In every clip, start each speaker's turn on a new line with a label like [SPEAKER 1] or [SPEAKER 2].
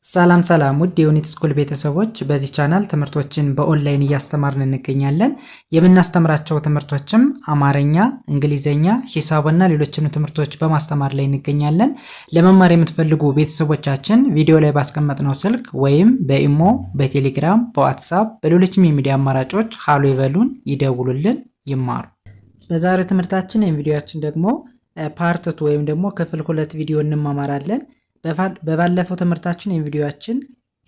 [SPEAKER 1] ሰላም ሰላም ውድ የዩኒት ስኩል ቤተሰቦች፣ በዚህ ቻናል ትምህርቶችን በኦንላይን እያስተማርን እንገኛለን። የምናስተምራቸው ትምህርቶችም አማርኛ፣ እንግሊዘኛ፣ ሂሳብና ሌሎችንም ትምህርቶች በማስተማር ላይ እንገኛለን። ለመማር የምትፈልጉ ቤተሰቦቻችን ቪዲዮ ላይ ባስቀመጥነው ስልክ ወይም በኢሞ፣ በቴሌግራም፣ በዋትሳፕ በሌሎችም የሚዲያ አማራጮች ሃሎ ይበሉን፣ ይደውሉልን፣ ይማሩ። በዛሬው ትምህርታችን ቪዲዮአችን ደግሞ ፓርት 2 ወይም ደግሞ ክፍል 2 ቪዲዮ እንማማራለን። በባለፈው ትምህርታችን የቪዲዮአችን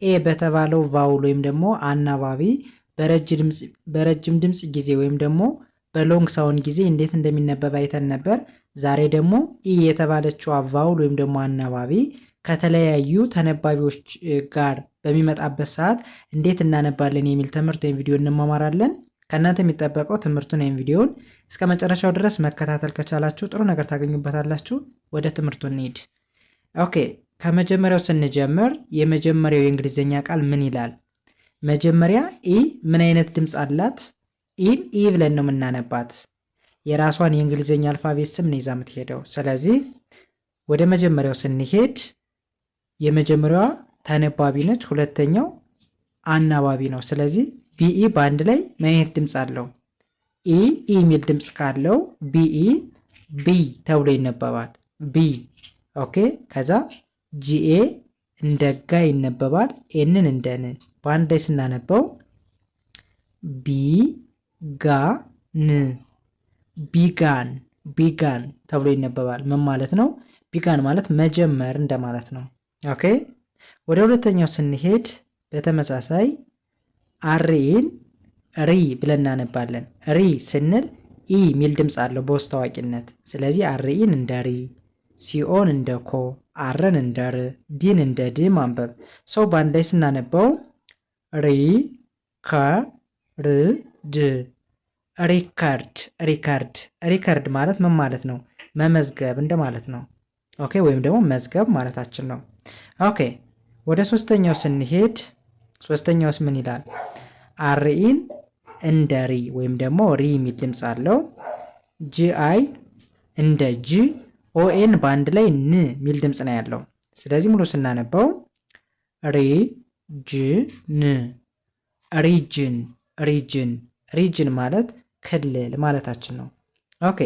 [SPEAKER 1] ኤ በተባለው ቫውል ወይም ደግሞ አናባቢ በረጅም ድምጽ ጊዜ ወይም ደግሞ በሎንግ ሳውንድ ጊዜ እንዴት እንደሚነበብ አይተን ነበር። ዛሬ ደግሞ ኢ የተባለችው ቫውል ወይም ደግሞ አናባቢ ከተለያዩ ተነባቢዎች ጋር በሚመጣበት ሰዓት እንዴት እናነባለን የሚል ትምህርት ወይም ቪዲዮ እንማማራለን። ከእናንተ የሚጠበቀው ትምህርቱን ወይም ቪዲዮውን እስከ መጨረሻው ድረስ መከታተል ከቻላችሁ ጥሩ ነገር ታገኙበታላችሁ። ወደ ትምህርቱ እንሂድ። ኦኬ፣ ከመጀመሪያው ስንጀምር የመጀመሪያው የእንግሊዝኛ ቃል ምን ይላል? መጀመሪያ ኢ ምን አይነት ድምፅ አላት? ኢን ኢ ብለን ነው የምናነባት። የራሷን የእንግሊዝኛ አልፋቤት ስም ነው ይዛ የምትሄደው። ስለዚህ ወደ መጀመሪያው ስንሄድ የመጀመሪያዋ ተነባቢ ነች፣ ሁለተኛው አናባቢ ነው። ስለዚህ ቢኢ በአንድ ላይ ምን አይነት ድምፅ አለው? ኢ ኢ የሚል ድምፅ ካለው ቢኢ ቢ ተብሎ ይነበባል። ቢ። ኦኬ። ከዛ ጂኤ እንደ ጋ ይነበባል። ኤንን እንደ ን በአንድ ላይ ስናነበው ቢ ጋ ን ቢጋን ቢጋን ተብሎ ይነበባል። ምን ማለት ነው? ቢጋን ማለት መጀመር እንደማለት ነው። ኦኬ። ወደ ሁለተኛው ስንሄድ በተመሳሳይ አሪን ሪ ብለን እናነባለን። ሪ ስንል ኢ ሚል ድምፅ አለው በውስጥ ታዋቂነት። ስለዚህ አሪን እንደ ሪ፣ ሲኦን እንደ ኮ፣ አረን እንደ ር፣ ዲን እንደ ድ ማንበብ። ሰው በአንድ ላይ ስናነበው ሪ ከ ር ድ ሪካርድ ሪካርድ ሪካርድ ማለት ምን ማለት ነው? መመዝገብ እንደማለት ነው። ኦኬ። ወይም ደግሞ መዝገብ ማለታችን ነው። ኦኬ። ወደ ሶስተኛው ስንሄድ ሶስተኛውስ ምን ይላል? አርኢን እንደ ሪ ወይም ደግሞ ሪ የሚል ድምፅ አለው። ጂአይ እንደ ጂ፣ ኦኤን በአንድ ላይ ን የሚል ድምፅ ነው ያለው። ስለዚህ ሙሉ ስናነበው ሪ ጅ ን ሪጅን ሪጅን ሪጅን ማለት ክልል ማለታችን ነው። ኦኬ።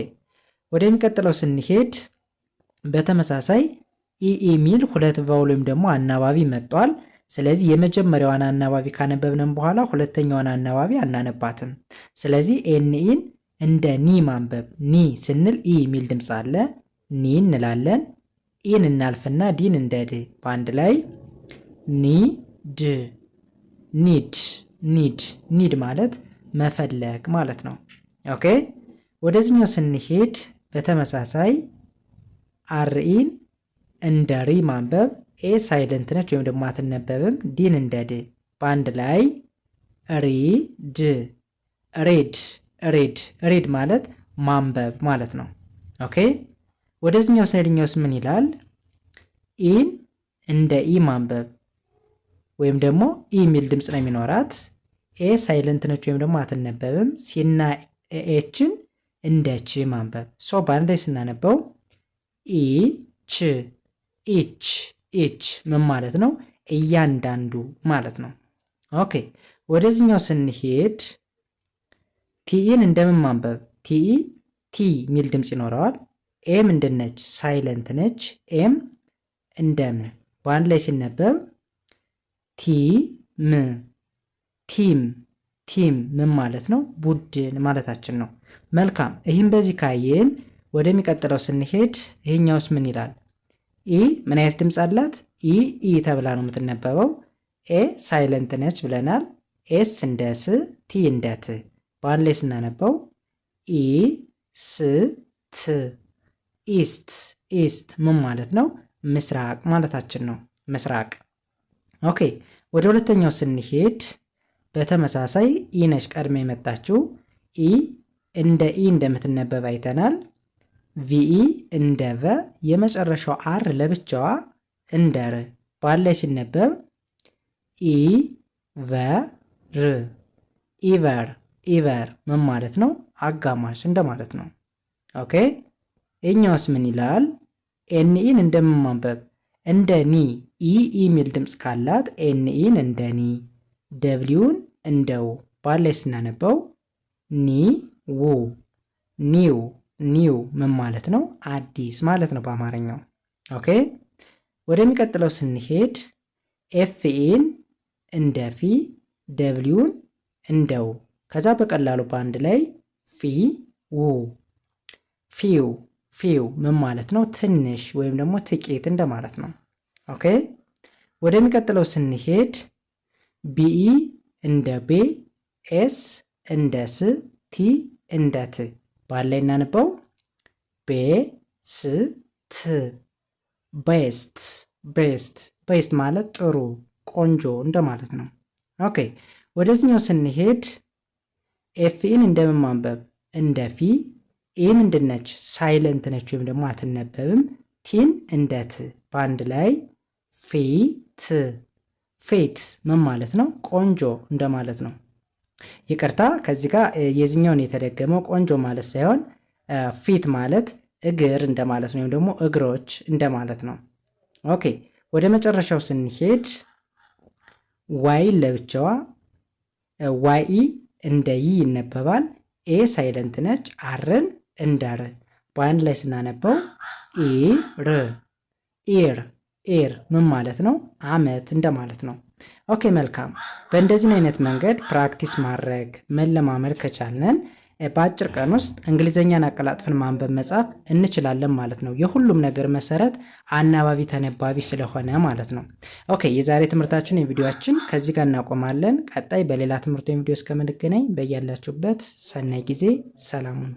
[SPEAKER 1] ወደሚቀጥለው ስንሄድ በተመሳሳይ ኢ ሚል ሁለት ቫውል ወይም ደግሞ አናባቢ መጥቷል። ስለዚህ የመጀመሪያዋን አናባቢ ካነበብንም በኋላ ሁለተኛዋን አናባቢ አናነባትም። ስለዚህ ኤንኢን እንደ ኒ ማንበብ። ኒ ስንል ኢ የሚል ድምፅ አለ፣ ኒ እንላለን። ኢን እናልፍና ዲን እንደ ድ በአንድ ላይ ኒ ድ ኒድ ኒድ ኒድ ማለት መፈለግ ማለት ነው። ኦኬ። ወደዚህኛው ስንሄድ በተመሳሳይ አርኢን እንደ ሪ ማንበብ። ኤ ሳይለንት ነች ወይም ደግሞ አትነበብም። ዲን እንደ ድ በአንድ ላይ ሪ ድ ሬድ ሬድ ሬድ ማለት ማንበብ ማለት ነው። ኦኬ። ወደዚህኛው ስንሄድኛውስ ምን ይላል? ኢን እንደ ኢ ማንበብ ወይም ደግሞ ኢ የሚል ድምፅ ነው የሚኖራት። ኤ ሳይለንት ነች ወይም ደግሞ አትነበብም። ሲና ኤችን እንደ ች ማንበብ። ሶ በአንድ ላይ ስናነበው ኢ ች ኢች ኢች ምን ማለት ነው? እያንዳንዱ ማለት ነው። ኦኬ። ወደዚህኛው ስንሄድ ቲኢን እንደምን ማንበብ? ቲኢ ቲ የሚል ድምፅ ይኖረዋል። ኤም ምንድነች? ሳይለንት ነች። ኤም እንደ ም በአንድ ላይ ሲነበብ ቲ ም ቲም ቲም ምን ማለት ነው? ቡድን ማለታችን ነው። መልካም። ይህም በዚህ ካየን ወደሚቀጥለው ስንሄድ ይሄኛውስ ምን ይላል? ኢ ምን አይነት ድምፅ አላት? ኢ ኢ ተብላ ነው የምትነበበው። ኤ ሳይለንት ነች ብለናል። ኤስ እንደ ስ፣ ቲ እንደ ት በአንድ ላይ ስናነበው ኢ ስ ት ኢስት ኢስት ምን ማለት ነው? ምስራቅ ማለታችን ነው። ምስራቅ። ኦኬ። ወደ ሁለተኛው ስንሄድ በተመሳሳይ ኢ ነች ቀድማ የመጣችው። ኢ እንደ ኢ እንደምትነበብ አይተናል። ቪኢ እንደ ቨ፣ የመጨረሻው አር ለብቻዋ እንደ ር በአንድ ላይ ሲነበብ ኢ ቨ ር ኢቨር ኢቨር ምን ማለት ነው? አጋማሽ እንደማለት ነው። ኦኬ። ይህኛውስ ምን ይላል? ኤንኢን እንደምን ማንበብ? እንደ ኒ ኢ የሚል ድምፅ ካላት ኤንኢን እንደ ኒ፣ ደብሊውን እንደው ባል ላይ ስናነበው ኒ ው ኒው ኒው ምን ማለት ነው? አዲስ ማለት ነው በአማርኛው። ኦኬ ወደሚቀጥለው ስንሄድ ኤፍኢን እንደ ፊ፣ ደብሊውን እንደው፣ ከዛ በቀላሉ በአንድ ላይ ፊ ው ፊው ፊው ምን ማለት ነው? ትንሽ ወይም ደግሞ ጥቂት እንደማለት ነው። ኦኬ ወደሚቀጥለው ስንሄድ ቢኢ እንደ ቤ፣ ኤስ እንደ ስ፣ ቲ እንደ ት ባላይ እናነበው ቤ ስ ት ቤስት ቤስት ቤስት ማለት ጥሩ ቆንጆ እንደማለት ነው። ኦኬ ወደዚህኛው ስንሄድ ኤፍኢን እንደምን ማንበብ? እንደ ፊ፣ ኢ ምንድነች? ሳይለንት ነች ወይም ደግሞ አትነበብም። ቲን እንደ ት በአንድ ላይ ፊት ፊት ምን ማለት ነው? ቆንጆ እንደማለት ነው። ይቅርታ ከዚህ ጋር የዚህኛውን የተደገመው ቆንጆ ማለት ሳይሆን ፊት ማለት እግር እንደማለት ነው፣ ወይም ደግሞ እግሮች እንደማለት ነው። ኦኬ ወደ መጨረሻው ስንሄድ ዋይ ለብቻዋ ዋይ እንደ ይ ይነበባል። ኤ ሳይለንት ነች። አርን እንደ ር በአንድ ላይ ስናነበው ኢር ኢር ኢር ምን ማለት ነው? አመት እንደማለት ነው። ኦኬ መልካም። በእንደዚህ አይነት መንገድ ፕራክቲስ ማድረግ መለማመድ ከቻልነን በአጭር ቀን ውስጥ እንግሊዘኛን አቀላጥፈን ማንበብ መጻፍ እንችላለን ማለት ነው። የሁሉም ነገር መሰረት አናባቢ ተነባቢ ስለሆነ ማለት ነው። ኦኬ የዛሬ ትምህርታችን የቪዲዮአችን ከዚህ ጋር እናቆማለን። ቀጣይ በሌላ ትምህርት ቪዲዮ እስከምንገናኝ በያላችሁበት ሰናይ ጊዜ ሰላም ሁኑ።